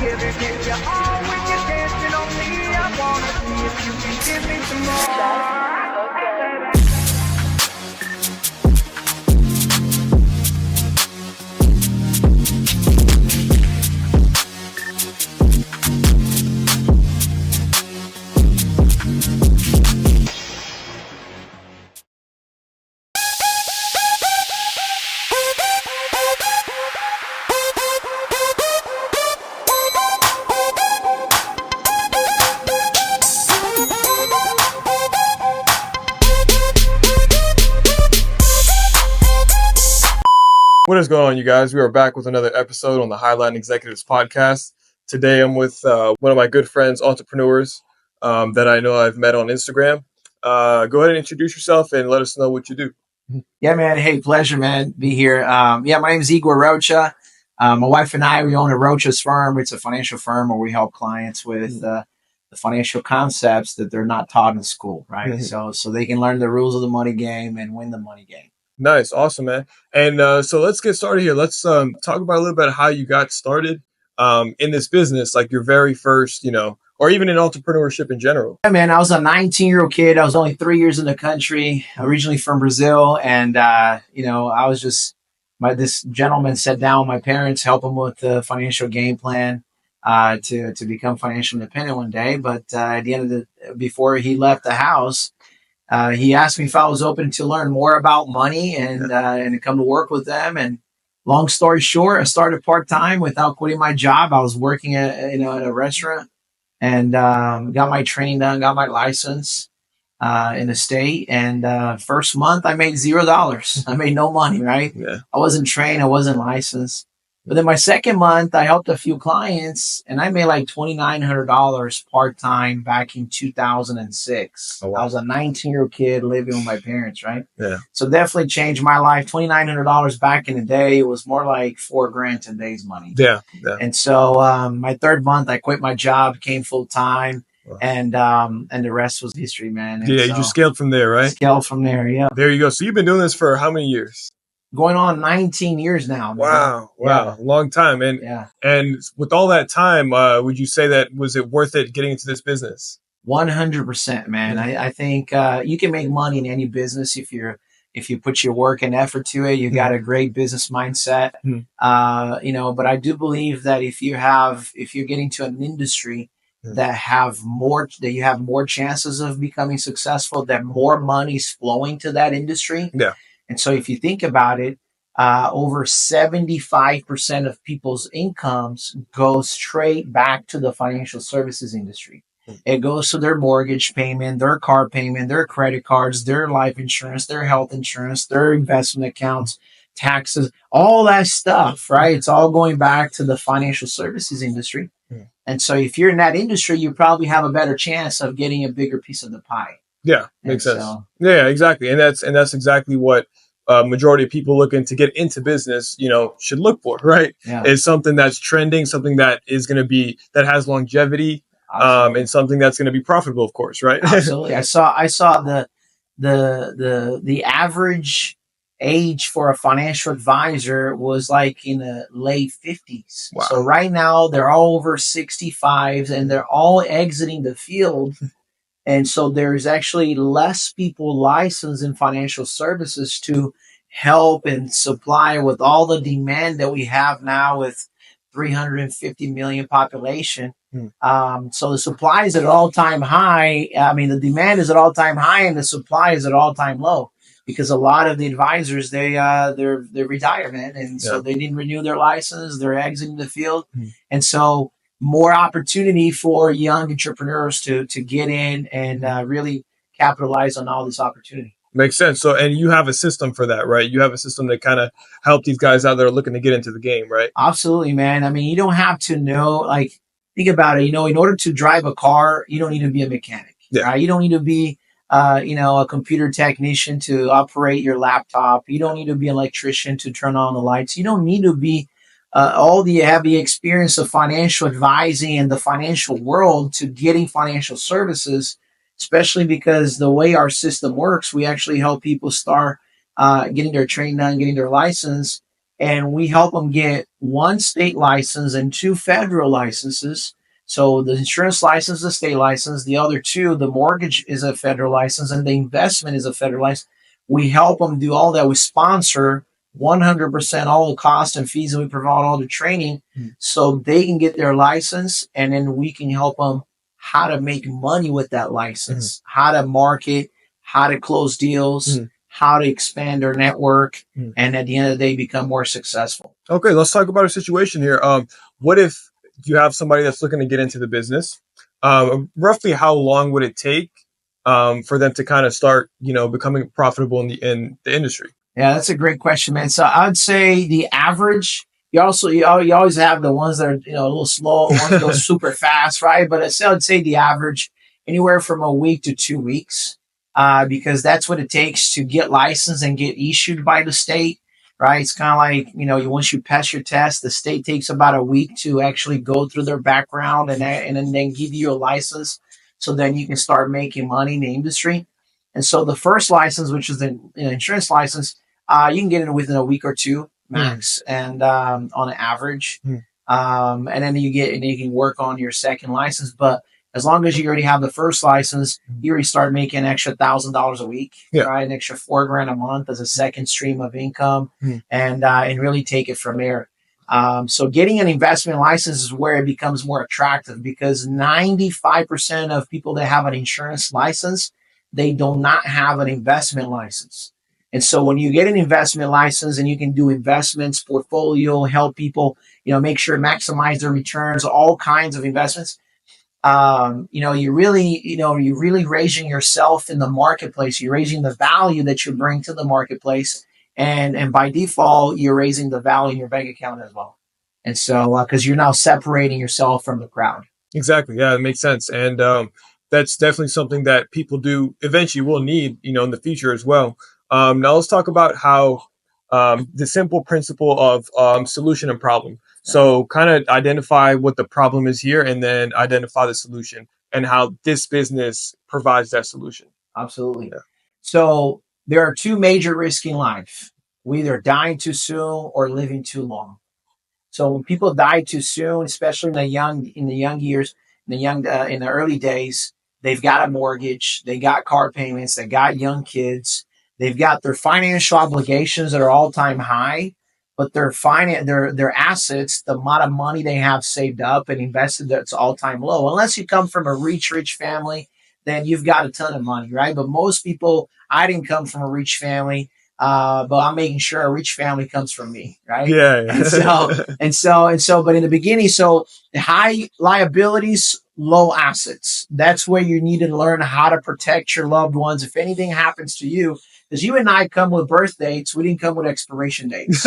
give you all when you're dancing on me. I wanna see if you can give me some more. What is going on, you guys? We are back with another episode on the Highline Executives podcast. Today I'm with one of my good friends, entrepreneurs that I know I've met on Instagram. Go ahead and introduce yourself and let us know what you do. Yeah, man. Hey, pleasure, man. Be here. My name is Igor Rocha. My wife and I, we own a Rocha's firm. It's a financial firm where we help clients with the financial concepts that they're not taught in school, right? So they can learn the rules of the money game and win the money game. Nice. Awesome, man. And so let's get started here. Let's talk about a little bit of how you got started in this business, like your very first, or even in entrepreneurship in general. Yeah, man. I was a 19-year-old kid. I was only 3 years in the country, originally from Brazil. And, I was just, this gentleman sat down with my parents, help him with the financial game plan to become financially independent one day. But at the end of before he left the house, he asked me if I was open to learn more about money and to come to work with them. And long story short, I started part-time without quitting my job. I was working at a restaurant and got my training done, got my license in the state. And first month I made $0. I made no money, right? Yeah. I wasn't trained. I wasn't licensed. But then my second month, I helped a few clients, and I made like $2,900 part-time back in 2006. Oh, wow. I was a 19-year-old kid living with my parents, right? Yeah. So definitely changed my life. $2,900 back in the day, it was more like $4,000 today's money. Yeah. And so my third month, I quit my job, became full-time, Wow. And the rest was history, man. And You just scaled from there, right? Scaled from there, yeah. There you go. So you've been doing this for how many years? Going on 19 years now. Man. Wow. Yeah. Long time. And with all that time, would you say that was it worth it getting into this business? 100%, man. I think you can make money in any business if you put your work and effort to it. You got a great business mindset. But I do believe that if you're getting to an industry that you have more chances of becoming successful, that more money's flowing to that industry. Yeah. And so if you think about it, over 75% of people's incomes go straight back to the financial services industry. It goes to their mortgage payment, their car payment, their credit cards, their life insurance, their health insurance, their investment accounts, taxes, all that stuff, right? It's all going back to the financial services industry. And so if you're in that industry, you probably have a better chance of getting a bigger piece of the pie. Yeah, makes sense. Yeah, exactly. And that's exactly what majority of people looking to get into business, should look for, right? Yeah. Is something that's trending, something that is going to be, that has longevity, and something that's going to be profitable, of course, right? Absolutely. I saw the average age for a financial advisor was like in the late 50s. Wow. So right now they're all over 65s and they're all exiting the field. And so there's actually less people licensed in financial services to help and supply with all the demand that we have now with 350 million population. So the supply is at an all-time high. I mean, the demand is at all-time high and the supply is at all-time low because a lot of the advisors, they're retired, man. And so they didn't renew their license. They're exiting the field. And so more opportunity for young entrepreneurs to get in and really capitalize on all this opportunity. Makes sense. So, and you have a system for that, right? You have a system to kind of help these guys out that are looking to get into the game, right? Absolutely, man. I mean, you don't have to know, think about it. In order to drive a car, you don't need to be a mechanic, right? You don't need to be, a computer technician to operate your laptop. You don't need to be an electrician to turn on the lights. You don't need to be have the experience of financial advising in the financial world to getting financial services, especially because the way our system works, we actually help people start getting their training done, getting their license. and we help them get 1 state license and 2 federal licenses. So the insurance license is a state license. The other 2, the mortgage is a federal license, and the investment is a federal license. We help them do all that. We sponsor 100% all the costs and fees, and we provide all the training so they can get their license, and then we can help them how to make money with that license, how to market, how to close deals, how to expand their network, and at the end of the day, become more successful. Okay, let's talk about a situation here. What if you have somebody that's looking to get into the business? Roughly how long would it take for them to kind of start, becoming profitable in the industry? Yeah, that's a great question, man. So I'd say the average. You always have the ones that are a little slow, ones that go super fast, right? But I'd say the average anywhere from a week to 2 weeks, because that's what it takes to get licensed and get issued by the state, right? It's kind of like once you pass your test, the state takes about a week to actually go through their background and then give you a license, so then you can start making money in the industry. And so the first license, which is the insurance license, you can get it within a week or 2 max, and on an average. And then you can work on your second license. But as long as you already have the first license, you already start making an extra $1,000 a week, right? An extra $4,000 a month as a second stream of income, and really take it from there. So getting an investment license is where it becomes more attractive, because 95% of people that have an insurance license, they do not have an investment license. And so when you get an investment license and you can do investments, portfolio, help people, make sure maximize their returns, all kinds of investments, you're really raising yourself in the marketplace. You're raising the value that you bring to the marketplace. And by default, you're raising the value in your bank account as well. And so, because you're now separating yourself from the crowd. Exactly. Yeah, it makes sense. And that's definitely something that people do eventually will need, in the future as well. Now let's talk about how the simple principle of solution and problem. So kind of identify what the problem is here, and then identify the solution and how this business provides that solution. Absolutely. Yeah. So there are 2 major risks in life. We either dying too soon or living too long. So when people die too soon, especially in the young years, in the early days, they've got a mortgage, they got car payments, they got young kids, they've got their financial obligations that are all-time high, but their assets, the amount of money they have saved up and invested, that's all-time low. Unless you come from a rich family, then you've got a ton of money, right? But most people, I didn't come from a rich family. But I'm making sure a rich family comes from me, right? Yeah. And so, but in the beginning, so high liabilities, low assets. That's where you need to learn how to protect your loved ones if anything happens to you. Because you and I come with birth dates, we didn't come with expiration dates,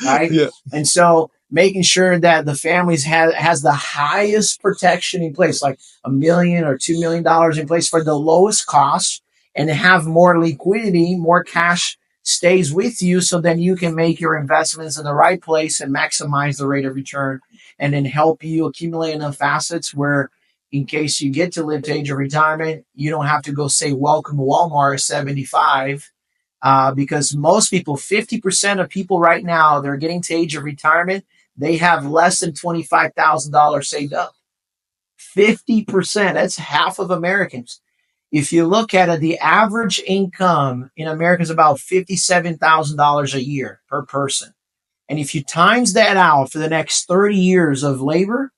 right? Yeah. And so making sure that the families has the highest protection in place, like $1 million or $2 million in place for the lowest cost, and have more liquidity, more cash stays with you, so then you can make your investments in the right place and maximize the rate of return, and then help you accumulate enough assets where, in case you get to live to age of retirement, you don't have to go say welcome to Walmart at 75, because most people, 50% of people right now, they're getting to age of retirement, they have less than $25,000 saved up. 50%, that's half of Americans. If you look at it, the average income in America is about $57,000 a year per person. And if you times that out for the next 30 years of labor,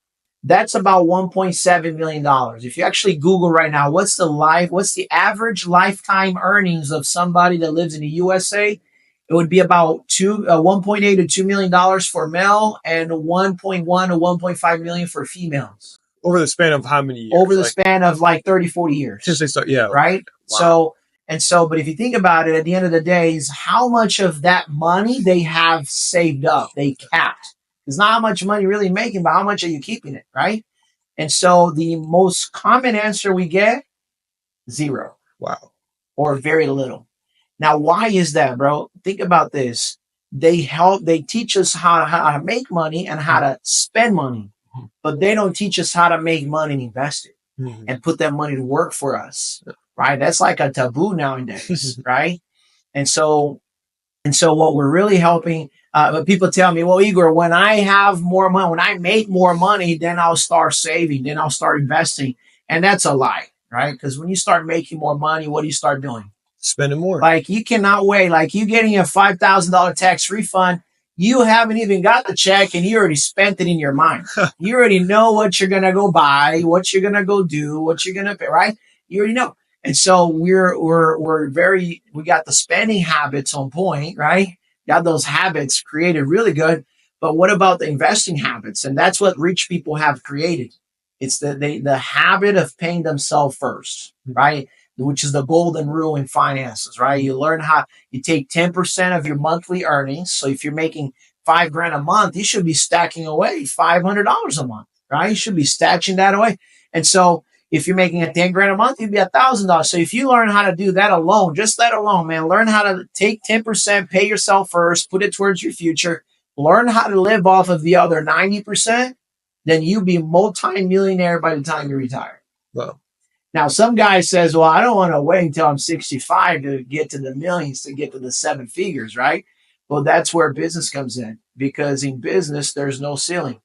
that's about $1.7 million. If you actually Google right now, what's the average lifetime earnings of somebody that lives in the USA? It would be about 1.8 to $2 million for male, and 1.1 to 1.5 million for females. Over the span of how many years? Over the span of like 30, 40 years. Since they start, yeah. Right? Wow. But if you think about it, at the end of the day, is how much of that money they have saved up, they capped. It's not how much money you're really making, but how much are you keeping it, right? And so the most common answer we get, 0. Wow. Or very little. Now, why is that, bro? Think about this. They teach us how to make money and how to spend money. But they don't teach us how to make money and invest it and put that money to work for us, right? That's like a taboo nowadays, right? And so And so what we're really helping, but people tell me, well, Igor, when I have more money, when I make more money, then I'll start saving, then I'll start investing. And that's a lie, right? Because when you start making more money, what do you start doing? Spending more. Like you cannot wait. Like you getting a $5,000 tax refund, you haven't even got the check and you already spent it in your mind. You already know what you're gonna go buy, what you're gonna go do, what you're gonna pay, right? You already know. And so we got the spending habits on point, right? Got those habits created really good. But what about the investing habits? And that's what rich people have created. It's the habit of paying themselves first, right? Which is the golden rule in finances, right? You learn how you take 10% of your monthly earnings. So if you're making $5,000 a month, you should be stacking away $500 a month, right? You should be stashing that away. And so if you're making a 10 grand a month, you'd be $1,000. So if you learn how to do that alone, just that alone, man, learn how to take 10%, pay yourself first, put it towards your future, learn how to live off of the other 90%, then you'll be multi-millionaire by the time you retire. Wow. Now, some guy says, well, I don't want to wait until I'm 65 to get to the millions, to get to the seven figures, right? Well, that's where business comes in, because in business, there's no ceiling.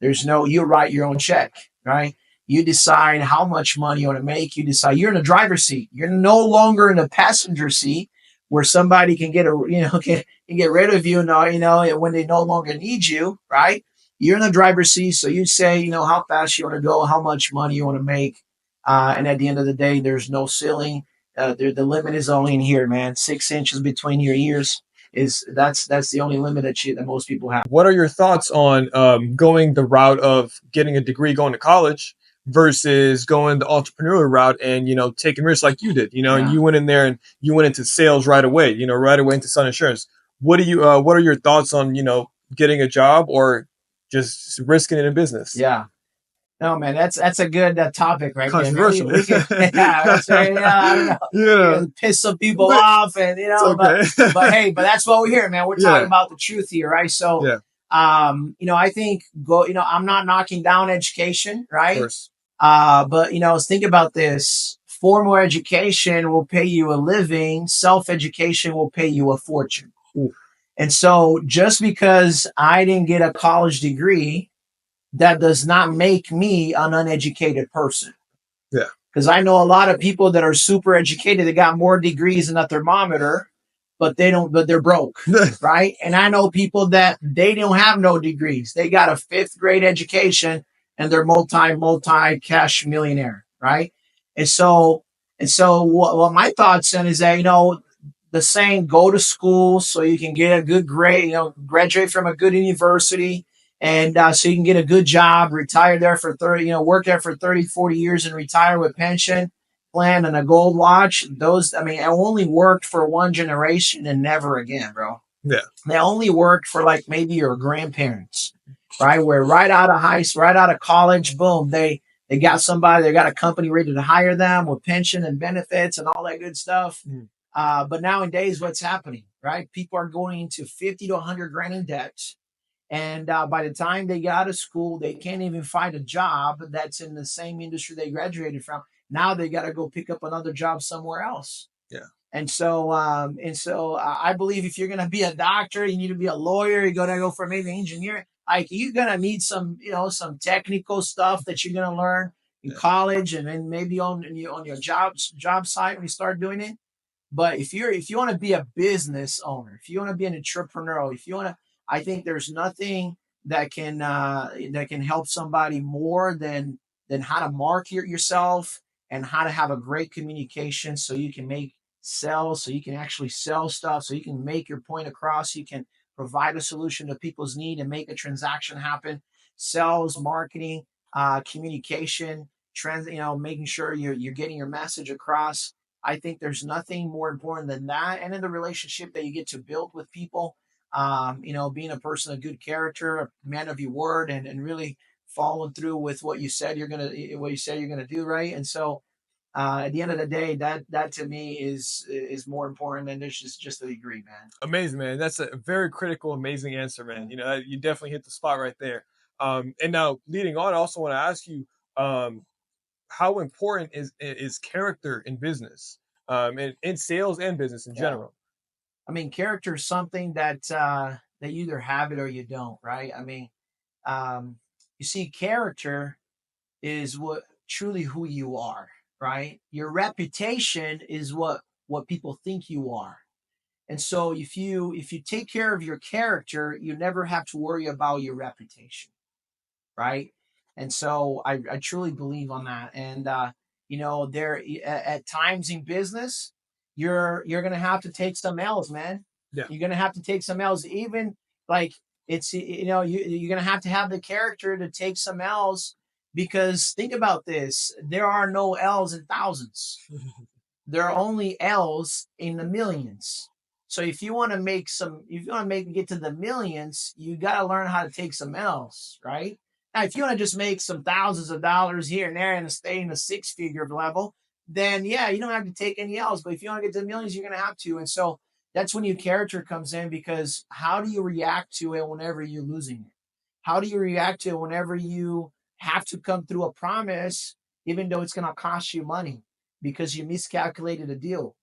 You write your own check, right? You decide how much money you want to make. You decide you're in the driver's seat. You're no longer in the passenger seat where somebody can can get rid of you, when they no longer need you, right? You're in the driver's seat. So you say, how fast you want to go, how much money you want to make. And at the end of the day, there's no ceiling. The limit is only in here, man. 6 inches between your ears that's the only limit that most people have. What are your thoughts on going the route of getting a degree, going to college, versus going the entrepreneurial route and taking risks like you did? And you went in there and you went into sales right away. Right away into Sun Insurance. What are your thoughts on getting a job or just risking it in business? Yeah. No, man, that's a good topic right there. Controversial. We can, I don't know. Yeah. Piss some people off, and okay. but hey, but that's what we're here, man. We're talking about the truth here, right? So, yeah. I think I'm not knocking down education, right? Of course. But think about this: formal education will pay you a living, self-education will pay you a fortune. Ooh. And so, just because I didn't get a college degree, that does not make me an uneducated person. Yeah. Because I know a lot of people that are super educated that got more degrees than a thermometer, but they're broke, right? And I know people that they don't have no degrees. They got a 5th grade education and they're multi cash millionaire, right? And so what my thoughts then is that, the saying, go to school so you can get a good grade, graduate from a good university, and so you can get a good job, retire there for 30, work there for 30, 40 years and retire with pension plan and a gold watch. I only worked for one generation and never again, bro. Yeah. They only worked for like maybe your grandparents, right? Where right out of college, boom, they got somebody, they got a company ready to hire them with pension and benefits and all that good stuff. Mm. But nowadays, what's happening, right? People are going into 50 to 100 grand in debt. And by the time they get out of school, they can't even find a job that's in the same industry they graduated from. Now they got to go pick up another job somewhere else. Yeah. And so I believe if you're going to be a doctor, you need to be a lawyer. You're going to go for maybe engineering. Like you're going to need some technical stuff that you're going to learn in college, and then maybe on your job site when you start doing it. But if you want to be a business owner, if you want to be an entrepreneur, I think there's nothing that can help somebody more than how to market yourself and how to have a great communication so you can make sales, so you can actually sell stuff, so you can make your point across, you can provide a solution to people's need and make a transaction happen. Sales, marketing, communication, making sure you're getting your message across. I think there's nothing more important than that. And in the relationship that you get to build with people, being a person of good character, a man of your word, and really following through with what you said you're gonna do, right? And so at the end of the day, that to me is more important than there's just a degree, man. Amazing, man. That's a very critical, amazing answer, man. You definitely hit the spot right there. And now leading on, I also want to ask you, how important is character in business, in sales and business in general? I mean, character is something that that you either have it or you don't, right? I mean, you see, character is what truly who you are, right? Your reputation is what people think you are. And so if you take care of your character, you never have to worry about your reputation, right? And so I truly believe on that. And you know, there at times in business, you're gonna have to take some L's, man. Yeah. You're gonna have to take some L's, even like it's you know you're gonna have the character to take some L's because think about this: there are no L's in thousands. There are only L's in the millions. So if you want to make some, if you want to make get to the millions, you got to learn how to take some L's, right? Now, if you want to just make some thousands of dollars here and there and stay in the six-figure level, then yeah, you don't have to take any L's. But if you want to get to the millions, you're going to have to. And so that's when your character comes in because how do you react to it whenever you're losing it? How do you react to it whenever you have to come through a promise, even though it's going to cost you money? Because you miscalculated a deal.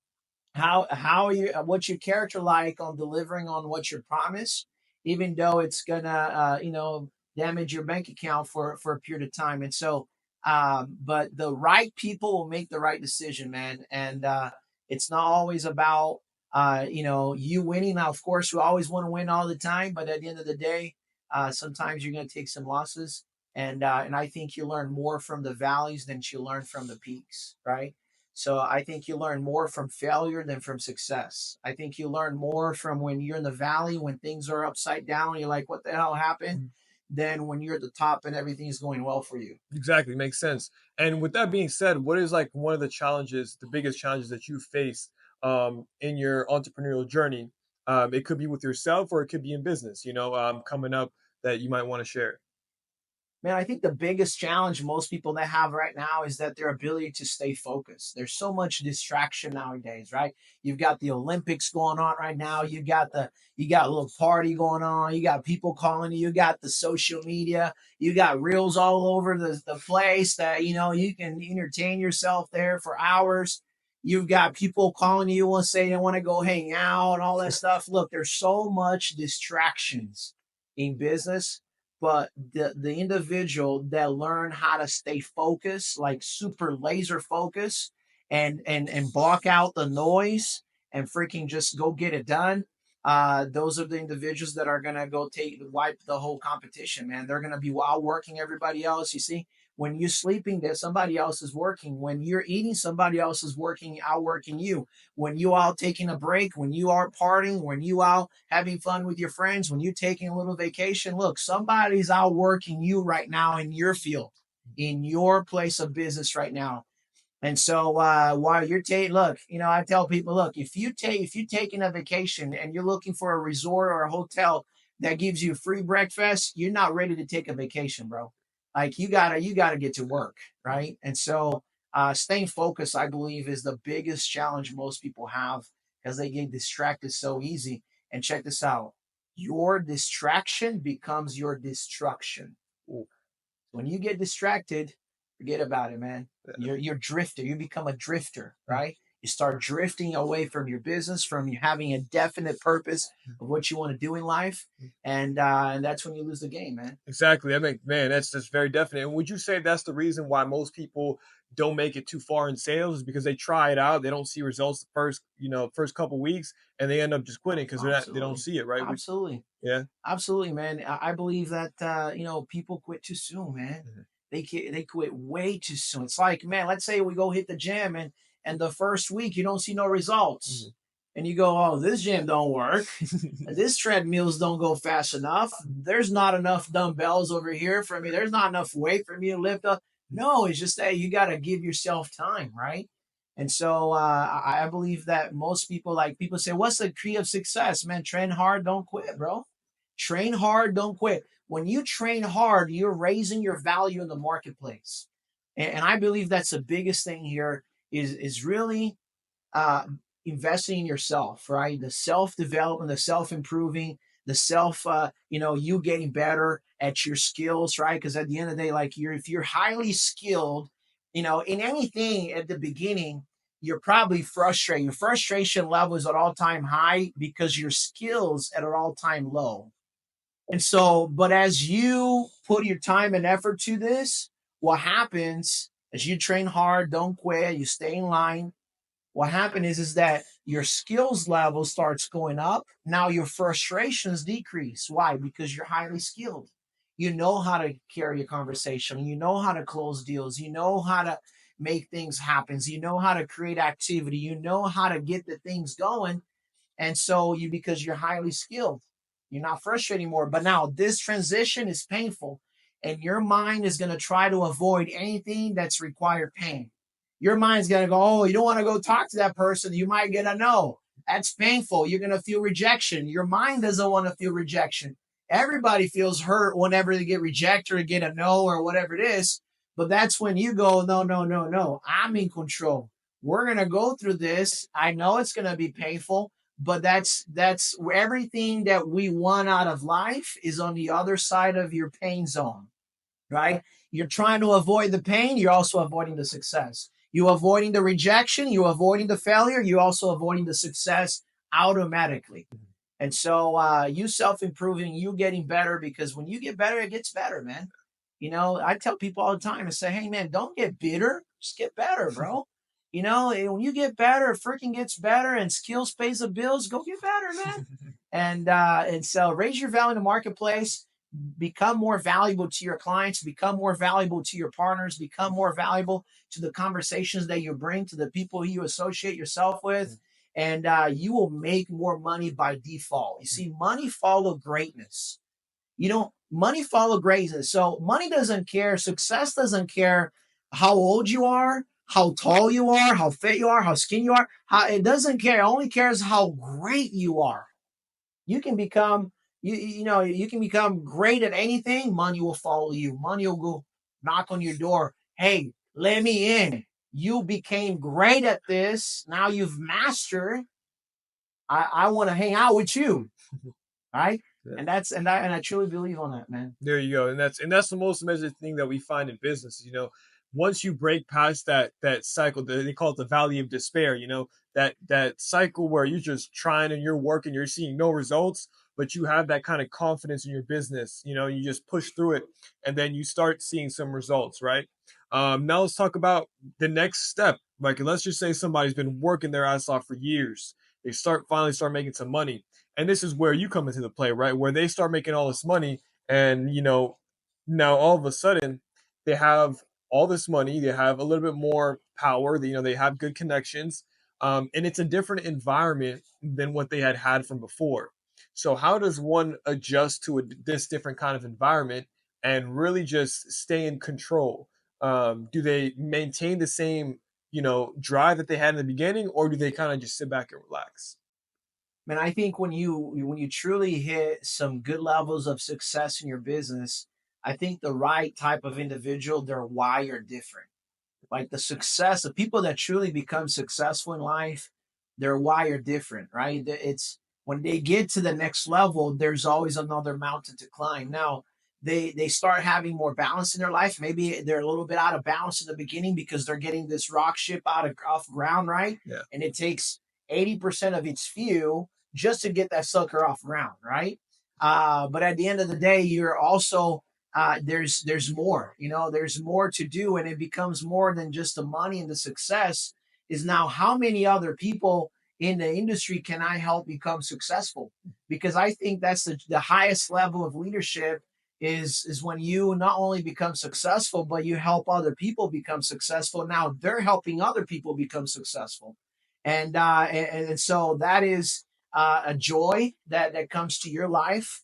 How are you? What's your character like on delivering on what you promise, even though it's gonna you know damage your bank account for a period of time? And so, but the right people will make the right decision, man. And it's not always about you know you winning. Now, of course, we always want to win all the time, but at the end of the day, sometimes you're gonna take some losses. And I think you learn more from the valleys than you learn from the peaks, right? So I think you learn more from failure than from success. I think you learn more from when you're in the valley, when things are upside down, you're like, what the hell happened? Than when you're at the top and everything is going well for you. Exactly, makes sense. And with that being said, what is like one of the challenges, the biggest challenges that you faced in your entrepreneurial journey? It could be with yourself or it could be in business, coming up that you might want to share. Man, I think the biggest challenge most people that have right now is that their ability to stay focused. There's so much distraction nowadays, right? You've got the Olympics going on right now. You got a little party going on. You got people calling you. You got the social media. You got reels all over the place that you know you can entertain yourself there for hours. You've got people calling you and say they want to go hang out and all that stuff. Look, there's so much distractions in business, but the individual that learn how to stay focused, like super laser focus, and block out the noise and freaking just go get it done. Those are the individuals that are gonna go wipe the whole competition, man. They're gonna be outworking everybody else. You see, when you're sleeping, there somebody else is working. When you're eating, somebody else is working, outworking you. When you out taking a break, when you are partying, when you out having fun with your friends, when you're taking a little vacation, look, somebody's outworking you right now in your field, in your place of business right now. And so while you're taking, look, you know, I tell people, look, if you taking a vacation and you're looking for a resort or a hotel that gives you free breakfast, you're not ready to take a vacation, bro. Like you gotta get to work, right? And so staying focused, I believe, is the biggest challenge most people have because they get distracted so easy. And check this out: your distraction becomes your destruction. Ooh. When you get distracted, forget about it, man. You're drifter. You become a drifter, right? You start drifting away from your business, from you having a definite purpose of what you want to do in life, and that's when you lose the game, man. Exactly. I mean, man, that's very definite. And would you say that's the reason why most people don't make it too far in sales is because they try it out, they don't see results the first couple weeks, and they end up just quitting because they don't Absolutely, see it, right? absolutely, Yeah. absolutely, man. I believe that you know people quit too soon, man. Mhm. They quit way too soon. It's like, man, let's say we go hit the gym and the first week you don't see no results. Mhm. And you go, oh, this gym don't work. This treadmills don't go fast enough. There's not enough dumbbells over here for me. There's not enough weight for me to lift up. No, it's just that you got to give yourself time, right? And so I believe that most people, like people say, what's the key of success? Man, train hard, don't quit, bro. Train hard, don't quit. When you train hard, you're raising your value in the marketplace. And I believe that's the biggest thing here is really uh, investing in yourself, right? The self development, the self improving, the self, you know, you getting better at your skills, right? Because at the end of the day, like if you're highly skilled, you know, in anything at the beginning, you're probably frustrated. Your frustration level is at all-time high because your skills at an all-time low. And so, but as you put your time and effort to this, what happens as you train hard, don't quit, you stay in line, what happens is that your skills level starts going up. Now your frustrations decrease. Why? Because you're highly skilled. You know how to carry a conversation. You know how to close deals. You know how to make things happen. You know how to create activity. You know how to get the things going. And so because you're highly skilled, you're not frustrated anymore. But now this transition is painful, and your mind is going to try to avoid anything that's required pain. Your mind's going to go, oh, you don't want to go talk to that person. You might get a no. That's painful. You're going to feel rejection. Your mind doesn't want to feel rejection. Everybody feels hurt whenever they get rejected or get a no or whatever it is. But that's when you go, no, no, no, no. I'm in control. We're going to go through this. I know it's going to be painful, but that's everything that we want out of life is on the other side of your pain zone, right? You're trying to avoid the pain. You're also avoiding the success. You're avoiding the rejection. You're avoiding the failure. You're also avoiding the success automatically. And so you self-improving, you getting better, because when you get better, it gets better, man. You know, I tell people all the time, I say, hey, man, don't get bitter. Just get better, bro. You know, when you get better, it freaking gets better, and skills pays the bills. Go get better, man. And so raise your value in the marketplace, become more valuable to your clients, become more valuable to your partners, become more valuable to the conversations that you bring, to the people you associate yourself with, and you will make more money by default. You see, money follow greatness. Money follow greatness. So money doesn't care. Success doesn't care how old you are, how tall you are, how fit you are, how skinny you are. It doesn't care. It only cares how great you are. You can become, you can become great at anything. Money will follow you. Money will go knock on your door. Hey, let me in. You became great at this. Now you've mastered. I want to hang out with you. Right? Yeah. And I truly believe on that, man. There you go. And that's the most amazing thing that we find in business. Once you break past that cycle, they call it the valley of despair. That cycle where you're just trying and you're working, you're seeing no results, but you have that kind of confidence in your business. You just push through it, and then you start seeing some results, right? Now let's talk about the next step. Like, let's just say somebody's been working their ass off for years. They finally start making some money, and this is where you come into the play, right? Where they start making all this money, and now all of a sudden they have all this money, they have a little bit more power, they have good connections, and it's a different environment than what they had from before. So how does one adjust to this different kind of environment and really just stay in control? Do they maintain the same drive that they had in the beginning, or do they kind of just sit back and relax? Man, I think when you truly hit some good levels of success in your business, I think the right type of individual, their why are different. Like the people that truly become successful in life, their why are different, right? It's when they get to the next level, there's always another mountain to climb. Now they start having more balance in their life. Maybe they're a little bit out of balance in the beginning because they're getting this rock ship off ground, right? Yeah. And it takes 80% of its fuel just to get that sucker off ground, right? But at the end of the day, you're also there's more, there's more to do, and it becomes more than just the money and the success. Is now how many other people in the industry can I help become successful? Because I think that's the highest level of leadership is when you not only become successful, but you help other people become successful. Now they're helping other people become successful, and so that is a joy that comes to your life.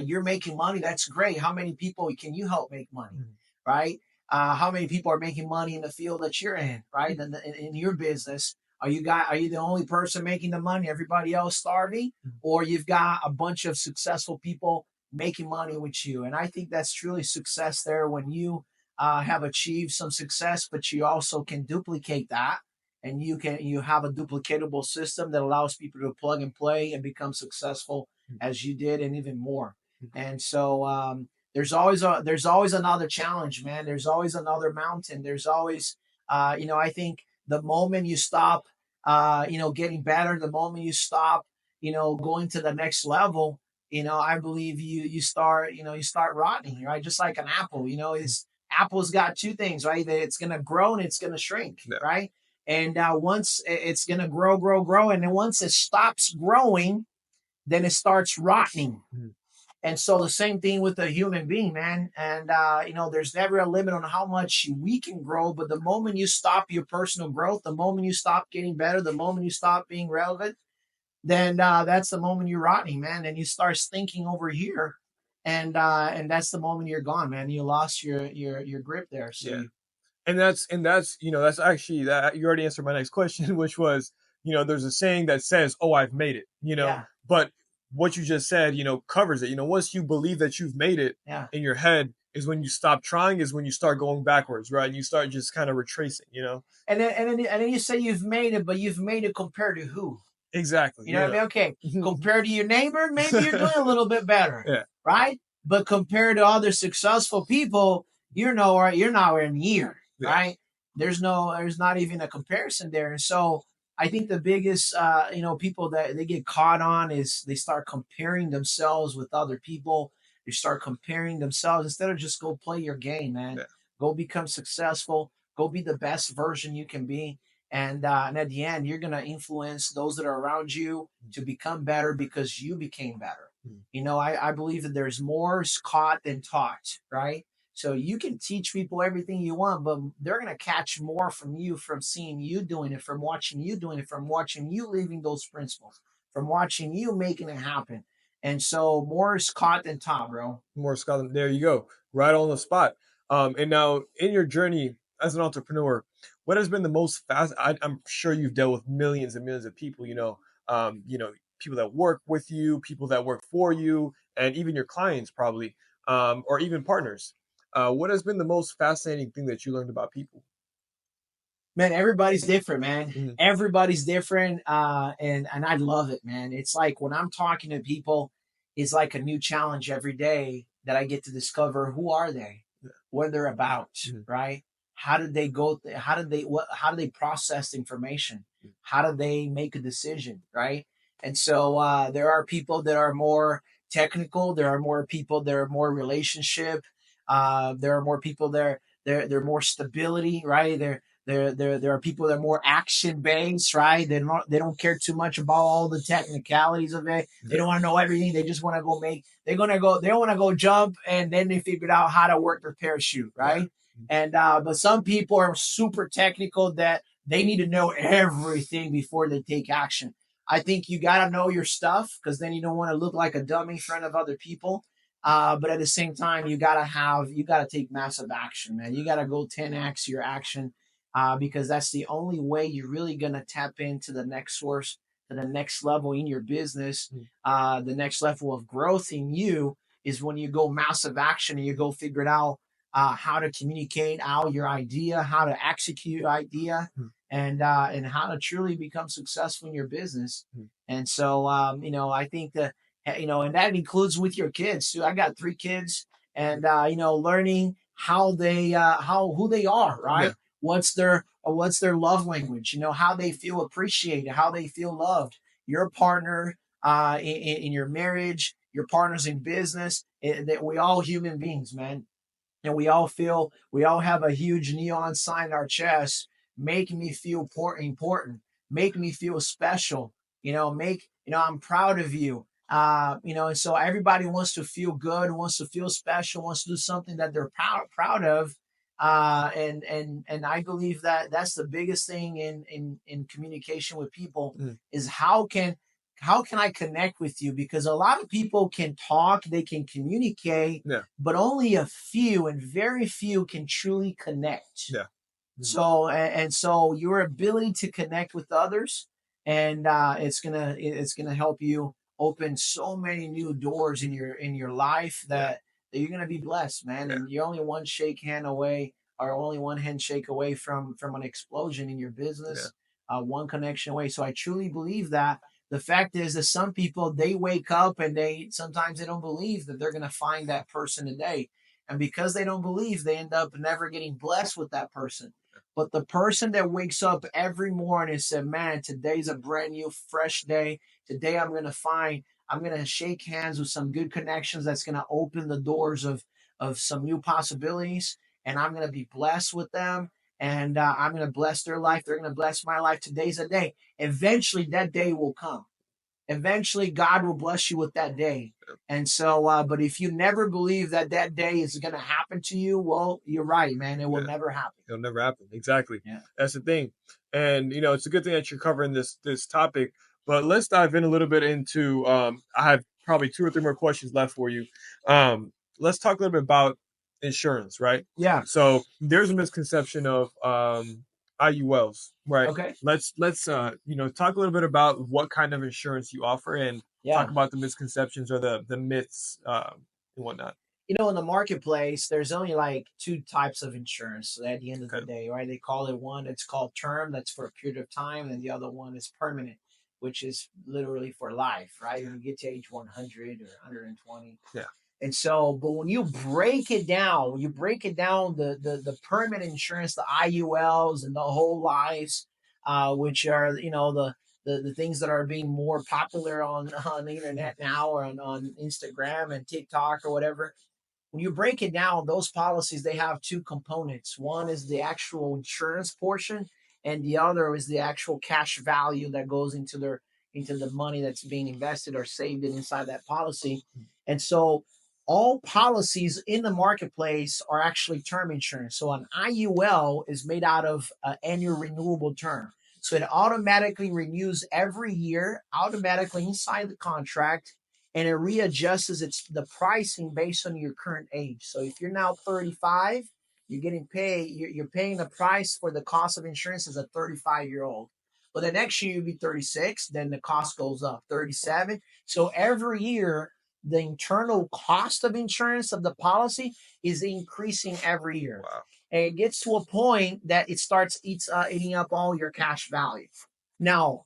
You're making money. That's great. How many people can you help make money? Right? How many people are making money in the field that you're in, right? In your business, are you the only person making the money? Everybody else starving, or you've got a bunch of successful people making money with you? And I think that's truly success there when you have achieved some success, but you also can duplicate that, and you have a duplicatable system that allows people to plug and play and become successful as you did, and even more. And so there's always another challenge, man. There's always another mountain. There's always I think the moment you stop, getting better, the moment you stop, going to the next level, I believe you start, you start rotting, right? Just like an apple, is apple's got two things, right? That it's going to grow and it's going to shrink, Yeah. right? And once it's going to grow, and then once it stops growing, then it starts rotting. Mhm. And so the same thing with a human being, man. And there's never a limit on how much we can grow, but the moment you stop your personal growth, the moment you stop getting better, the moment you stop being relevant, then that's the moment you're rotting, man. And you start stinking over here, and that's the moment you're gone, man. You lost your grip there. So Yeah. And that's that's actually that you already answered my next question, which was, there's a saying that says, "Oh, I've made it," yeah, but what you just said, covers it. Once you believe that you've made it yeah. in your head is when you stop trying, is when you start going backwards, right? You start just kind of retracing. And then you say you've made it, but you've made it compared to who? Exactly. You know what I mean? Okay, compared to your neighbor, maybe you're doing a little bit better, Yeah. right? But compared to other successful people, you're nowhere near, Yeah. right? There's not even a comparison there. And so I think the biggest, people that they get caught on is they start comparing themselves with other people. They start comparing themselves instead of just go play your game, man. Yeah. Go become successful. Go be the best version you can be. And at the end, you're gonna influence those that are around you to become better because you became better. Mm. I believe that there's more caught than taught, right? So you can teach people everything you want, but they're gonna catch more from you, from seeing you doing it, from watching you doing it, from watching you living those principles, from watching you making it happen. And so more is caught than taught, bro. More Scotland. There you go, right on the spot. And now in your journey as an entrepreneur, what has been the most fast? I'm sure you've dealt with millions and millions of people. People that work with you, people that work for you, and even your clients probably, or even partners. What has been the most fascinating thing that you learned about people? Man, everybody's different, man. Mhm. Everybody's different, and I love it, man. It's like when I'm talking to people, it's like a new challenge every day that I get to discover who are they, Yeah. what they're about, Mhm. right? How did they go? How do they process information? How do they make a decision, right? And so there are people that are more technical. There are more people that are more relationship. There are more people there. They're more stability, right? There are people that are more action based, right? They don't care too much about all the technicalities of it. They don't want to know everything. They just want to go make. They want to go jump, and then they figured out how to work their parachute, right? Yeah. And but some people are super technical that they need to know everything before they take action. I think you got to know your stuff because then you don't want to look like a dummy in front of other people. But at the same time, you gotta take massive action, man. You gotta go 10x your action, because that's the only way you're really gonna tap into the next source, to the next level in your business. The next level of growth in you is when you go massive action and you go figure it out, how to communicate out your idea, how to execute your idea, Mhm. and how to truly become successful in your business. Mhm. And so, I think that and that includes with your kids too. I got 3 kids, and learning how they how who they are, Yeah. right? What's their love language? How they feel appreciated, how they feel loved. Your partner in your marriage, your partners in business. That we all human beings, man, and we all have a huge neon sign in our chest, making me feel important, make me feel special, I'm proud of you. And so everybody wants to feel good, wants to feel special, wants to do something that they're proud of. And I believe that that's the biggest thing in communication with people, Mhm. is how can I connect with you? Because a lot of people can talk, they can communicate, Yeah. but only a few and very few can truly connect. Yeah. Mhm. So your ability to connect with others, and it's gonna help you open so many new doors in your life Yeah. that you're gonna be blessed, man. Yeah. And you're only one shake hand away, or only one handshake away from an explosion in your Yeah. business, one connection away. So I truly believe that. The fact is that some people, they wake up and they sometimes they don't believe that they're gonna find that person today. And because they don't believe, they end up never getting blessed with that person. But the person that wakes up every morning and said, man, today's a brand new, fresh day. Today I'm going to shake hands with some good connections that's going to open the doors of some new possibilities. And I'm going to be blessed with them. And I'm going to bless their life. They're going to bless my life. Today's a day. Eventually, that day will come. Eventually, God will bless you with that day. And so, but if you never believe that that day is going to happen to you, well, you're right, man. It will never happen. It'll never happen. Exactly. Yeah. That's the thing. And it's a good thing that you're covering this topic. But let's dive in a little bit into. I have probably 2 or 3 more questions left for you. Let's talk a little bit about insurance, right? Yeah. So there's a misconception of IULs, right? Okay. Let's talk a little bit about what kind of insurance you offer and talk about the misconceptions or the myths and whatnot. In the marketplace, there's only like 2 types of insurance at the end of the day, right? They call it one, it's called term, that's for a period of time, and the other one is permanent, which is literally for life, right? When you get to age 100 or 120. Yeah. And so, but when you break it down, the permanent insurance, the IULs and the whole lives, which are, the things that are being more popular on the internet now or on Instagram and TikTok or whatever. When you break it down, those policies, they have 2 components. One is the actual insurance portion, and the other is the actual cash value that goes into the money that's being invested or saved inside that policy. And so all policies in the marketplace are actually term insurance. So an IUL is made out of an annual renewable term. So it automatically renews every year, automatically inside the contract, and it readjusts the pricing based on your current age. So if you're now 35, you're paying the price for the cost of insurance as a 35-year-old. But the next year you'll be 36, then the cost goes up, 37. So every year, the internal cost of insurance of the policy is increasing every year. Wow. And it gets to a point that it starts eating up all your cash value. Now,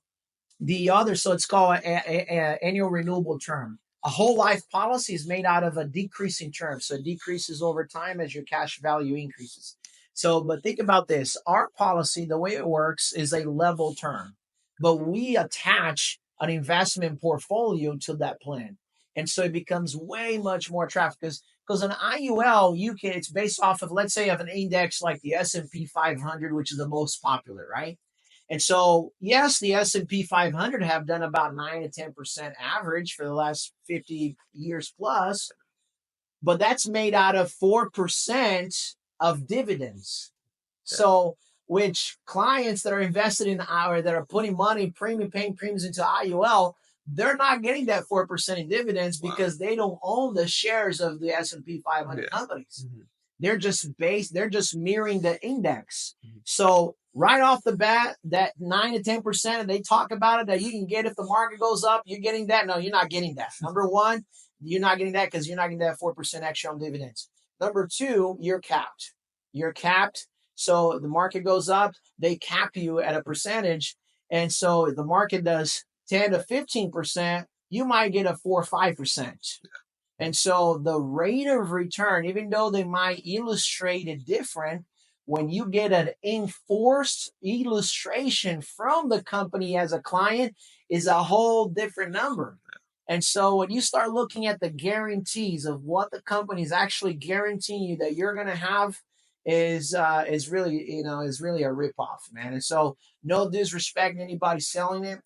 so it's called an annual renewable term. A whole life policy is made out of a decreasing term. So it decreases over time as your cash value increases. So, but think about this. Our policy, the way it works is a level term, but we attach an investment portfolio to that plan. And so it becomes way much more attractive because an IUL, it's based off of, let's say, of an index like the S&P 500, which is the most popular, right? And so, yes, the S&P 500 have done about 9 to 10% average for the last 50 years plus, but that's made out of 4% of dividends. Yeah. So, which clients that are invested in that are putting money, paying premiums into IUL, they're not getting that 4% in dividends because they don't own the shares of the S&P 500 companies. Mm-hmm. They're just mirroring the index. Mm-hmm. So right off the bat, that 9 to 10%, they talk about it that you can get if the market goes up, you're getting that. No, you're not getting that. Number one, you're not getting that because you're not getting that 4% extra on dividends. Number two, you're capped. You're capped. So the market goes up, they cap you at a percentage. And so if the market does 10 to 15%, you might get a 4 or 5%. And so the rate of return, even though they might illustrate it different, when you get an enforced illustration from the company as a client, is a whole different number. And so when you start looking at the guarantees of what the company is actually guaranteeing you that you're going to have is really a ripoff, man. And so no disrespect to anybody selling it.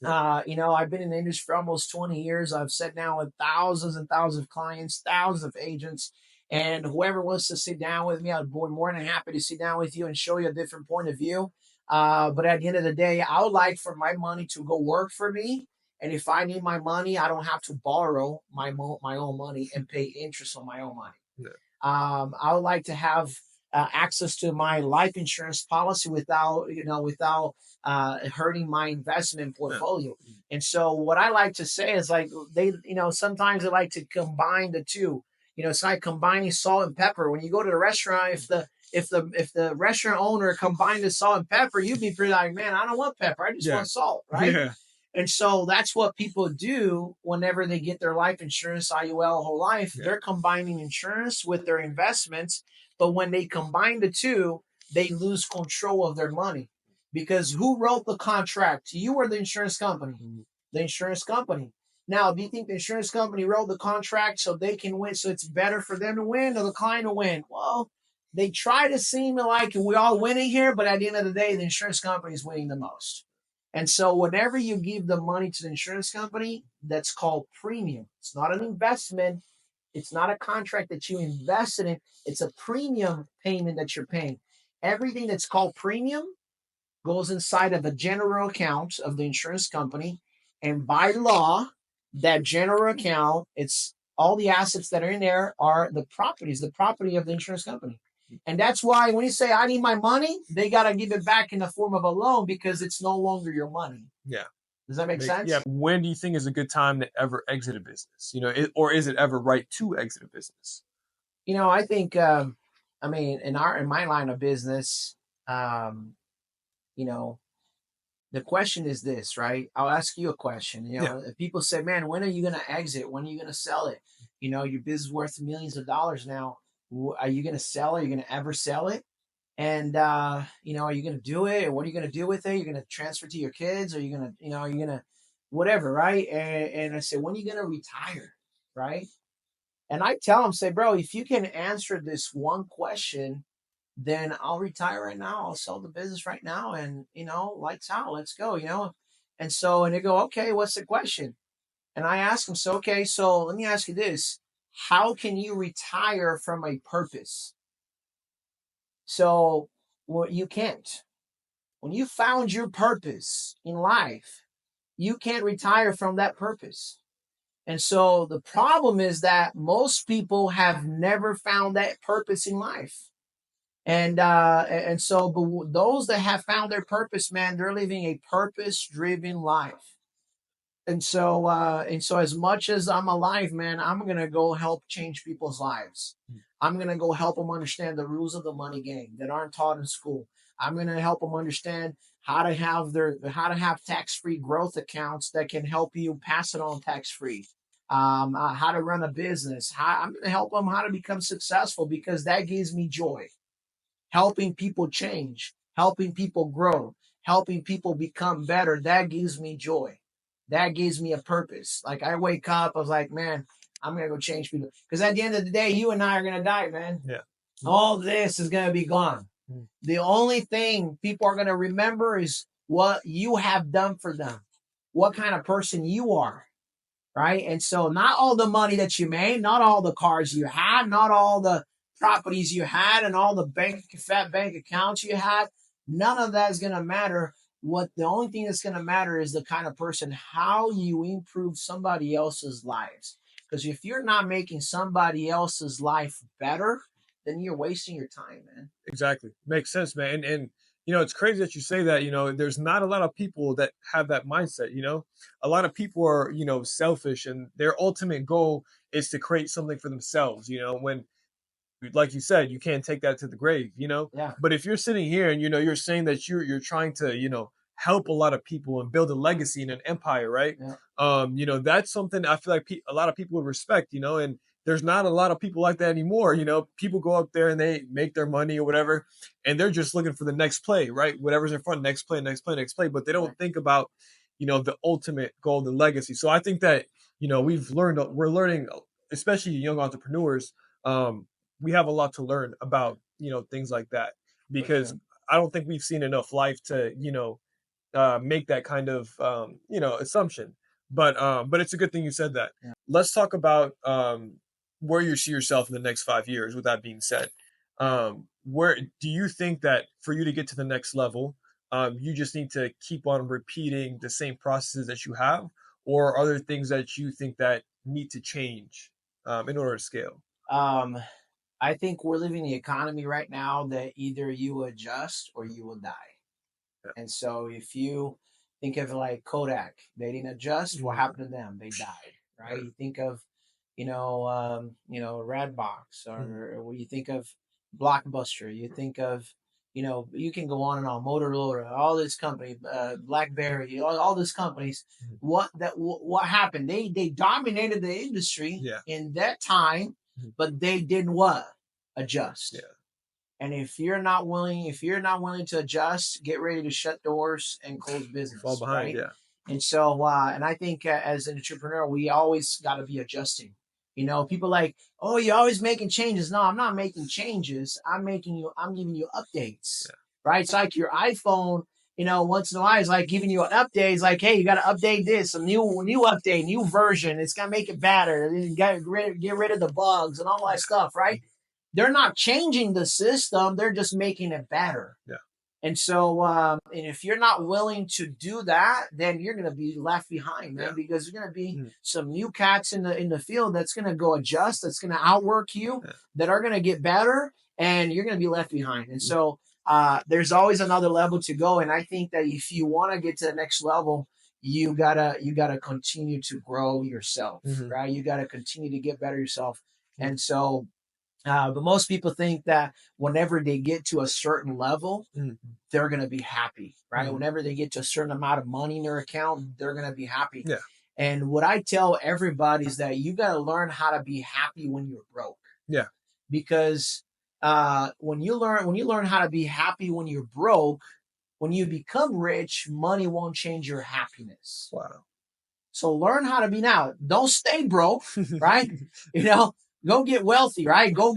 I've been in the industry for almost 20 years. I've sat down with thousands and thousands of clients, thousands of agents, and whoever wants to sit down with me, I'd be more than happy to sit down with you and show you a different point of view. But at the end of the day, I would like for my money to go work for me. And if I need my money, I don't have to borrow my own money and pay interest on my own money. Yeah. I would like to have access to my life insurance policy without hurting my investment portfolio. Yeah. And so what I like to say is sometimes they like to combine the two. It's like combining salt and pepper. When you go to the restaurant, if the restaurant owner combined the salt and pepper, you'd be pretty like, man, I don't want pepper. I just want salt, right? Yeah. And so that's what people do whenever they get their life insurance, IUL, whole life. Yeah. They're combining insurance with their investments. But when they combine the two, they lose control of their money. Because who wrote the contract? You or the insurance company? The insurance company. Now, do you think the insurance company wrote the contract so they can win, so it's better for them to win or the client to win? Well, they try to seem like we're all winning here, but at the end of the day, the insurance company is winning the most. And so whenever you give the money to the insurance company, that's called premium. It's not an investment. It's not a contract that you invested in. It's a premium payment that you're paying. Everything that's called premium goes inside of a general account of the insurance company. And by law, that general account, it's all the assets that are in there are the properties, the property of the insurance company. And that's why when you say, I need my money, they got to give it back in the form of a loan because it's no longer your money. Yeah. Does that make sense? Yeah. When do you think is a good time to ever exit a business? Or is it ever right to exit a business? I think, I mean, in my line of business, the question is this, right? I'll ask you a question. If people say, man, when are you going to exit? When are you going to sell it? Your business is worth millions of dollars now. Are you going to sell it? Are you going to ever sell it? And, are you going to do it? And what are you going to do with it? You're going to transfer to your kids? Or are you going to, are you going to whatever, right? And I say, when are you going to retire, right? And I tell them, say, bro, if you can answer this one question, then I'll retire right now. I'll sell the business right now and, lights out, let's go, And so, and they go, okay, what's the question? And I ask them, so let me ask you this. How can you retire from a purpose? So, well, you can't. When you found your purpose in life, you can't retire from that purpose. And so the problem is that most people have never found that purpose in life. And so but those that have found their purpose, man, they're living a purpose-driven life. And so as much as I'm alive, man, I'm going to go help change people's lives. I'm going to go help them understand the rules of the money game that aren't taught in school. I'm going to help them understand how to have tax-free growth accounts that can help you pass it on tax-free. How to run a business. I'm going to help them how to become successful because that gives me joy. Helping people change, helping people grow, helping people become better. That gives me joy. That gives me a purpose. Like I wake up, I was like, man, I'm going to go change people. Because at the end of the day, you and I are going to die, man. Yeah. All this is going to be gone. The only thing people are going to remember is what you have done for them, what kind of person you are. Right. And so not all the money that you made, not all the cars you had, not all the properties you had and all the fat bank accounts you had, none of that is going to matter. The only thing that's going to matter is the kind of person, how you improve somebody else's lives. Because if you're not making somebody else's life better, then you're wasting your time, man. Exactly. Makes sense, man. And it's crazy that you say that. There's not a lot of people that have that mindset. A lot of people are, selfish, and their ultimate goal is to create something for themselves. When, like you said, you can't take that to the grave. Yeah. But if you're sitting here and you're saying that you're trying to help a lot of people and build a legacy and an empire, right? Yeah. That's something I feel like a lot of people would respect. And there's not a lot of people like that anymore. People go up there and they make their money or whatever, and they're just looking for the next play, right? Whatever's in front, next play, next play, next play. But they don't think about, the ultimate goal, the legacy. So I think that, we're learning, especially young entrepreneurs, we have a lot to learn about, things like that, because I don't think we've seen enough life to, make that kind of, assumption. But it's a good thing you said that. Yeah. Let's talk about, where you see yourself in the next 5 years. With that being said, where do you think that for you to get to the next level, you just need to keep on repeating the same processes that you have, or are there things that you think that need to change, in order to scale? I think we're living in the economy right now that either you adjust or you will die. Yeah. And so if you think of like Kodak, they didn't adjust. What happened to them? They died, right? You think of, Redbox, or when you think of Blockbuster, you think of, you can go on and on, Motorola, all this company, BlackBerry, all these companies. What happened? They dominated the industry in that time, but they didn't what? Adjust. Yeah. And if you're not willing to adjust, get ready to shut doors and close business. Fall behind, right? yeah. And so, and I think as an entrepreneur, we always got to be adjusting. You know, people like, oh, you're always making changes. No, I'm not making changes. I'm giving you updates, right? It's like your iPhone. You know, once in a while, it's like giving you an update. It's like, hey, you got to update this, a new update, new version. It's gonna make it better. You got to get rid of the bugs and all that stuff, right? They're not changing the system; they're just making it better. Yeah. And so, and if you're not willing to do that, then you're going to be left behind, man, because there's going to be some new cats in the field that's going to go adjust, that's going to outwork you, that are going to get better, and you're going to be left behind. And so, there's always another level to go. And I think that if you want to get to the next level, you gotta continue to grow yourself, right? You gotta continue to get better yourself. And so, but most people think that whenever they get to a certain level, they're going to be happy, right? Whenever they get to a certain amount of money in their account, they're going to be happy. Yeah. And what I tell everybody is that you got to learn how to be happy when you're broke. Yeah. Because when you learn how to be happy when you're broke, when you become rich, money won't change your happiness. Wow. So learn how to be now. Don't stay broke, right? You know, go get wealthy, right? Go.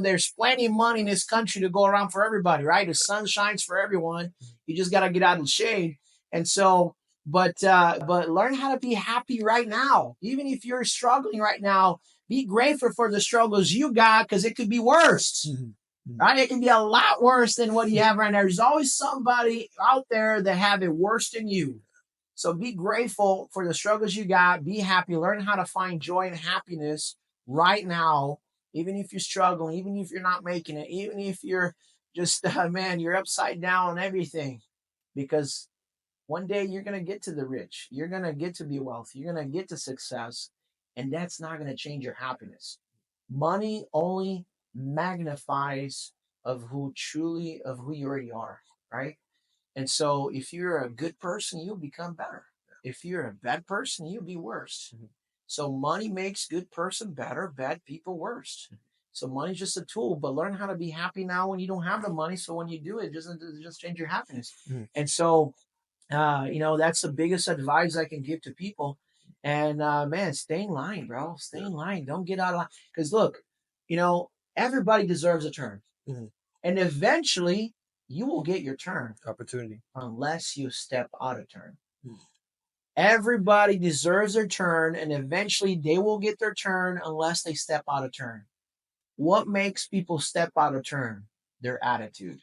There's plenty of money in this country to go around for everybody, right? The sun shines for everyone. You just got to get out of the shade. And so, but learn how to be happy right now. Even if you're struggling right now, be grateful for the struggles you got, because it could be worse. Right? It can be a lot worse than what you have right now. There's always somebody out there that have it worse than you. So be grateful for the struggles you got. Be happy. Learn how to find joy and happiness right now, even if you're struggling, even if you're not making it, even if you're just, man, you're upside down on everything. Because one day you're going to get to the rich. You're going to get to be wealthy. You're going to get to success. And that's not going to change your happiness. Money only magnifies of who you already are, right? And so if you're a good person, you'll become better. If you're a bad person, you'll be worse. So money makes good person better, bad people worse. So money's just a tool, but learn how to be happy now when you don't have the money. So when you do it, doesn't just change your happiness. And so, that's the biggest advice I can give to people. And man, stay in line, bro. Stay in line. Don't get out of line. Because look, everybody deserves a turn. And eventually you will get your turn. Opportunity. Unless you step out of turn. Everybody deserves their turn, and eventually they will get their turn unless they step out of turn. What makes people step out of turn? Their attitude.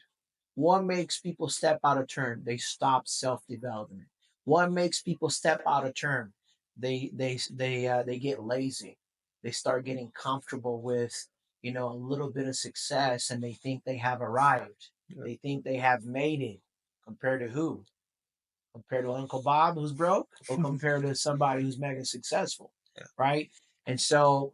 What makes people step out of turn? They stop self-development. What makes people step out of turn? They get lazy. They start getting comfortable with a little bit of success, and they think they have arrived. They think they have made it. Compared to who? Compared to Uncle Bob, who's broke, or compared to somebody who's mega successful, right? And so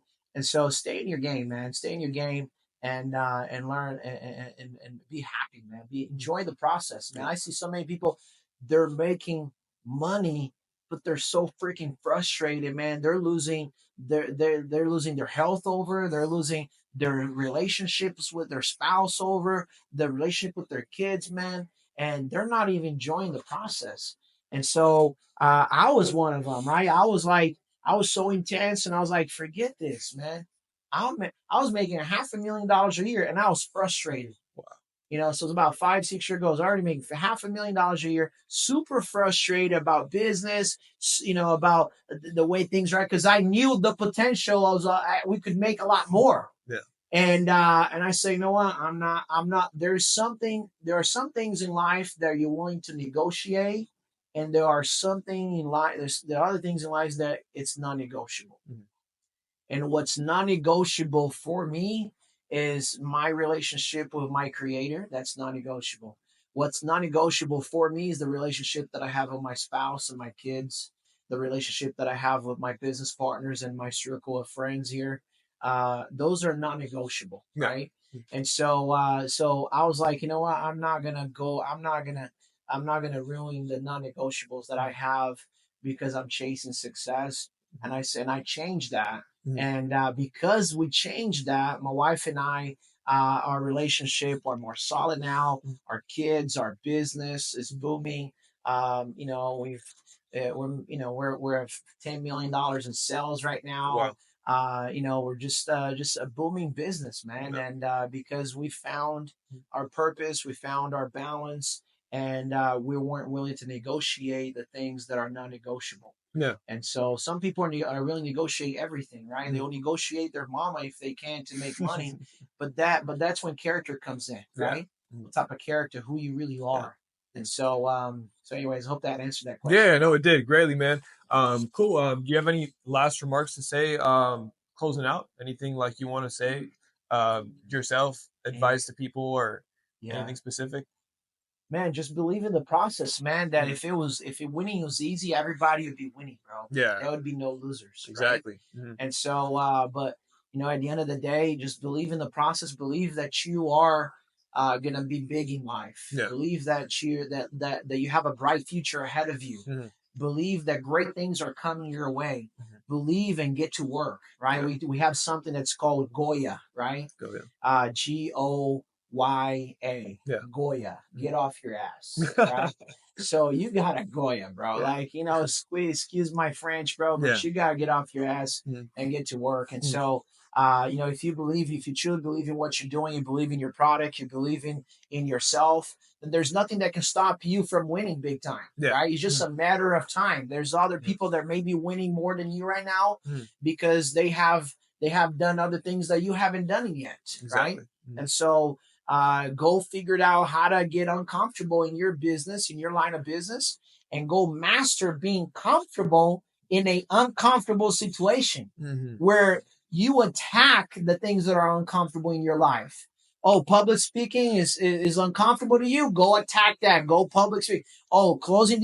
stay in your game, man. Stay in your game and learn and be happy, man. Enjoy the process, man. I see so many people, they're making money, but they're so freaking frustrated, man. They're losing they're losing their health over. They're losing their relationships with their spouse over, the relationship with their kids, man. And they're not even enjoying the process. And so I was one of them, right? I was so intense, and I was like, forget this, man. I was making $500,000 a year, and I was frustrated. Wow. So it's about 5-6 years ago. I was already making $500,000 a year, super frustrated about business, about the way things are, because I knew the potential. We could make a lot more. Yeah. And I say, you know what? I'm not. There are some things in life that you're willing to negotiate, and there are something in life. There are other things in life that it's non-negotiable. And what's non-negotiable for me is my relationship with my creator. That's non-negotiable. What's non-negotiable for me is the relationship that I have with my spouse and my kids, the relationship that I have with my business partners and my circle of friends here. Those are non-negotiable, right? And so I was like, you know what? I'm not gonna ruin the non-negotiables that I have because I'm chasing success. And I changed that. And because we changed that, my wife and I our relationship are more solid now. Our kids, our business is booming. You know, we're at $10 million in sales right now. Wow. You know, we're just a booming business, man. Yeah. And because we found our purpose, we found our balance, and we weren't willing to negotiate the things that are non-negotiable. Yeah. And so some people are willing to negotiate everything, right? They'll negotiate their mama if they can to make money, but that's when character comes in, Yeah. right? The type of character, who you really are. And so, anyways, I hope that answered that question. Yeah, no, it did greatly, man. Cool. Do you have any last remarks to say? Closing out, anything like you want to say? Yourself, advice to people, or Yeah, anything specific? man, just believe in the process, man. That if winning was easy, everybody would be winning, bro. Yeah, There would be no losers, right? exactly. And so, but you know, at the end of the day, just believe in the process. Believe that you are gonna be big in life. Yeah. Believe that you have a bright future ahead of you. Believe that great things are coming your way. Believe and get to work, right? Yeah. We have something that's called Goya, right? Go Goya. Yeah. Goya. Get off your ass. Right? So you got a Goya, bro. Yeah. Like, you know, excuse my French, bro, but you gotta get off your ass and get to work. And so you know, if you truly believe in what you're doing, you believe in your product, you believe in yourself, then there's nothing that can stop you from winning big time. Yeah. Right? It's just a matter of time. There's other people that may be winning more than you right now because they have done other things that you haven't done yet. Exactly. Right? And so go figure out how to get uncomfortable in your business, in your line of business, and go master being comfortable in a uncomfortable situation where you attack the things that are uncomfortable in your life. Oh, public speaking is uncomfortable to you. Go attack that. Go public speak. Oh,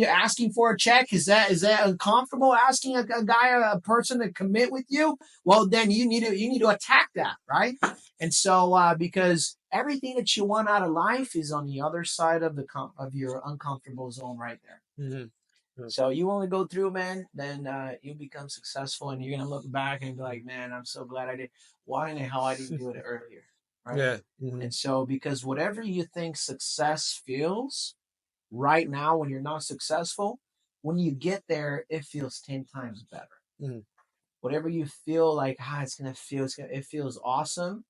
asking for a check, is that uncomfortable? Asking a person to commit with you. Well, then you need to attack that, right? And so because everything that you want out of life is on the other side of your uncomfortable zone, right there. So you only go through, man, then you become successful, and you're gonna look back and be like, man, I'm so glad I did. Why in the hell I didn't do it earlier, right? Yeah. And so, because whatever you think success feels right now when you're not successful, when you get there, it feels 10 times better. Whatever you feel like, it's gonna feel, it feels awesome.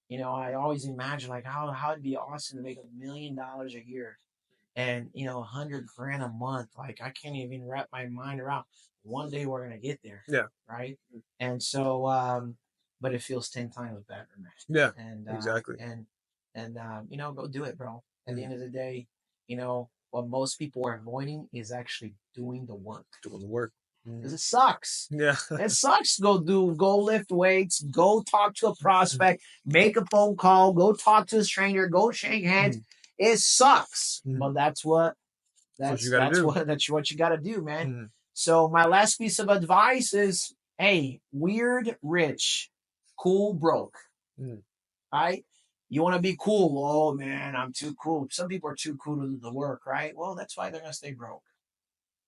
You know, I always imagine like how it'd be awesome to make $1 million a year. And you know, 100 grand a month. Like, I can't even wrap my mind around. One day we're gonna get there. Yeah. Right. And so, but it feels 10 times better, man. Yeah. And Exactly. And you know, go do it, bro. At the end of the day, you know, what most people are avoiding is actually doing the work. Doing the work. Because it sucks. Yeah. It sucks. Go lift weights, go talk to a prospect, make a phone call, go talk to a stranger, go shake hands. It sucks. But that's what you got to do, man. So my last piece of advice is, hey, weird, rich, cool, broke. Right? You want to be cool. Oh man, I'm too cool. Some people are too cool to do the work, right? Well, that's why they're gonna stay broke.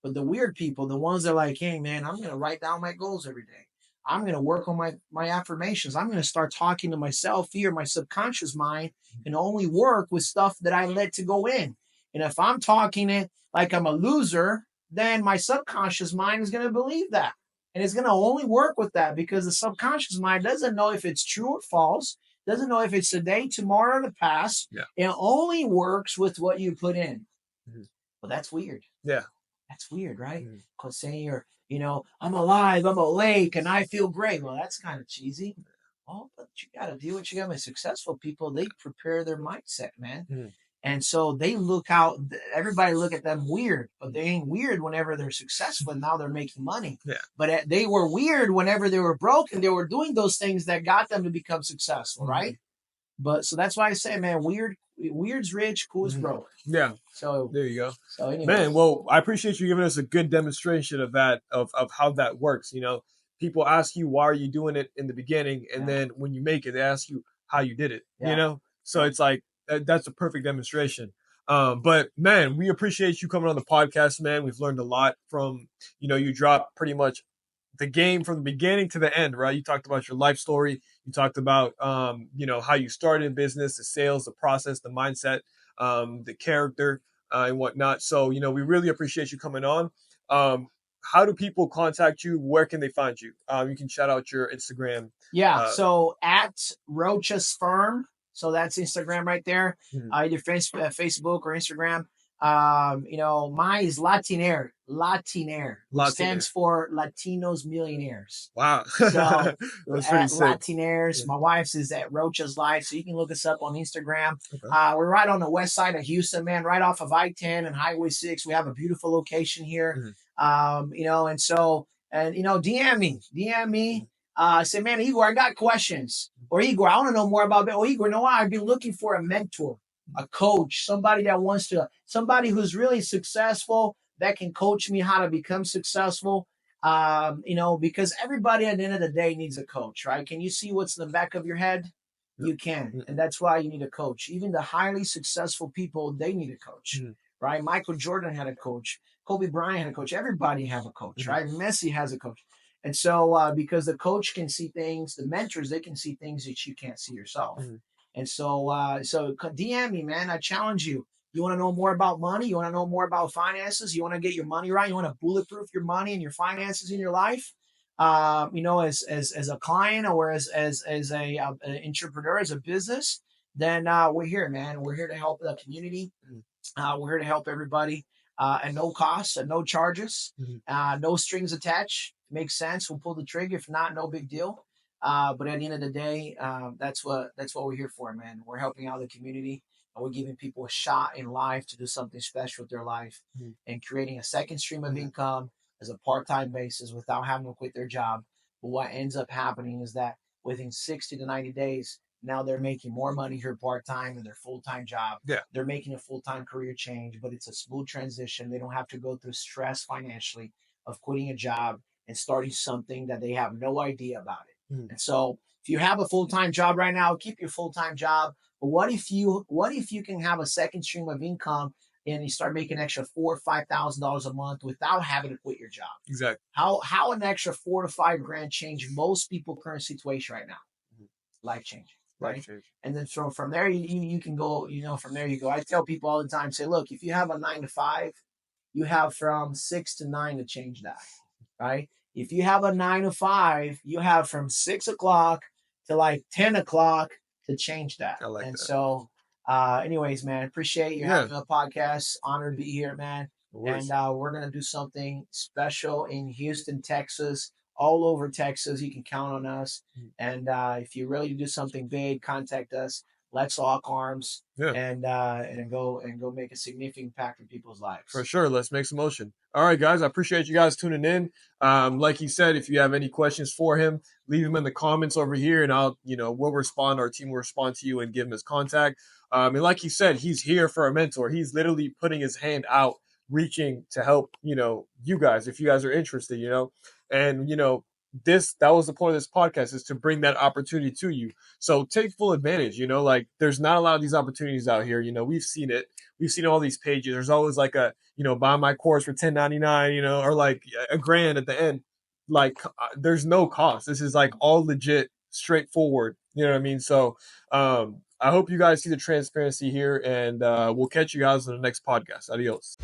But the weird people, the ones that are like, hey man, I'm gonna write down my goals every day. I'm gonna work on my affirmations. I'm gonna start talking to myself here, my subconscious mind, and only work with stuff that I let to go in. And if I'm talking it like I'm a loser, then my subconscious mind is gonna believe that. And it's gonna only work with that because the subconscious mind doesn't know if it's true or false, doesn't know if it's today, tomorrow, or the past. Yeah. It only works with what you put in. Well, that's weird. Yeah. That's weird, right? Because saying you know, I'm alive, I'm awake, and I feel great. Well, that's kind of cheesy. Oh, but you got to do what you got with successful people. They prepare their mindset, man. And so they everybody look at them weird, but they ain't weird whenever they're successful and now they're making money. Yeah. But they were weird whenever they were broke and they were doing those things that got them to become successful, right? But so that's why I say, man, weird's rich, cool is broke. Yeah. So there you go. So anyway. Man, well, I appreciate you giving us a good demonstration of that, of how that works. You know, people ask you, why are you doing it in the beginning? And then when you make it, they ask you how you did it, you know? So it's like, that's a perfect demonstration. But man, we appreciate you coming on the podcast, man. We've learned a lot from, you know, you drop pretty much the game from the beginning to the end, right? You talked about your life story. You talked about, how you started in business, the sales, the process, the mindset, the character, and whatnot. So, we really appreciate you coming on. How do people contact you? Where can they find you? You can shout out your Instagram. Yeah. So at Rocha's Firm. So that's Instagram right there. Mhm. Either Facebook or Instagram. Mine is Latinaire, which stands for Latinos Millionaires. Wow. So That's pretty at sick. Latinaires, Yeah. my wife's is at Rocha's Life. So you can look us up on Instagram. Okay. We're right on the west side of Houston, man, right off of I-10 and Highway 6. We have a beautiful location here. DM me. Say, man, Igor, I got questions. Or Igor, I want to know more about it. Or Igor, no, I've been looking for a mentor, a coach, somebody who's really successful that can coach me how to become successful. Because everybody at the end of the day needs a coach, right? Can you see what's in the back of your head? You can. And that's why you need a coach. Even the highly successful people, they need a coach, right? Michael Jordan had a coach. Kobe Bryant had a coach. Everybody has a coach, right? Messi has a coach. And so, because the coach can see things, the mentors, they can see things that you can't see yourself. And so DM me, man. I challenge you. You want to know more about money? You want to know more about finances? You want to get your money right? You want to bulletproof your money and your finances in your life? As a client or as a an entrepreneur, as a business, then we're here, man. We're here to help the community. We're here to help everybody at no cost, at no charges, no strings attached. Makes sense. We'll pull the trigger. If not, no big deal. But at the end of the day, that's what we're here for, man. We're helping out the community, and we're giving people a shot in life to do something special with their life, and creating a second stream of income as a part-time basis without having to quit their job. But what ends up happening is that within 60 to 90 days, now they're making more money here part-time than their full-time job. Yeah. They're making a full-time career change, but it's a smooth transition. They don't have to go through stress financially of quitting a job and starting something that they have no idea about it. And so if you have a full-time job right now, keep your full-time job. But what if you can have a second stream of income and you start making an extra $4,000 or $5,000 a month without having to quit your job? Exactly. How an extra $4,000 to $5,000 change most people's current situation right now? Life changing. Right. And then from there, you can go, from there you go. I tell people all the time, say, look, if you have a 9 to 5, you have from 6 to 9 to change that. Right. If you have a 9 to 5, you have from 6 o'clock to like 10 o'clock to change that. I like and that. So, anyways, man, appreciate you having a podcast. Honored to be here, man. And we're going to do something special in Houston, Texas, all over Texas. You can count on us. And if you really do something big, contact us. Let's lock arms and go make a significant impact in people's lives. For sure. Let's make some motion. All right, guys. I appreciate you guys tuning in. Like he said, if you have any questions for him, leave them in the comments over here, and we'll respond. Our team will respond to you and give him his contact. And like he said, he's here for a mentor. He's literally putting his hand out, reaching to help, you guys, if you guys are interested, and, that was the point of this podcast, is to bring that opportunity to you. So take full advantage, there's not a lot of these opportunities out here. We've seen it. We've seen all these pages. There's always like a, buy my course for $10.99, or like $1,000 at the end. Like there's no cost. This is like all legit, straightforward. You know what I mean? So, I hope you guys see the transparency here, and we'll catch you guys on the next podcast. Adios.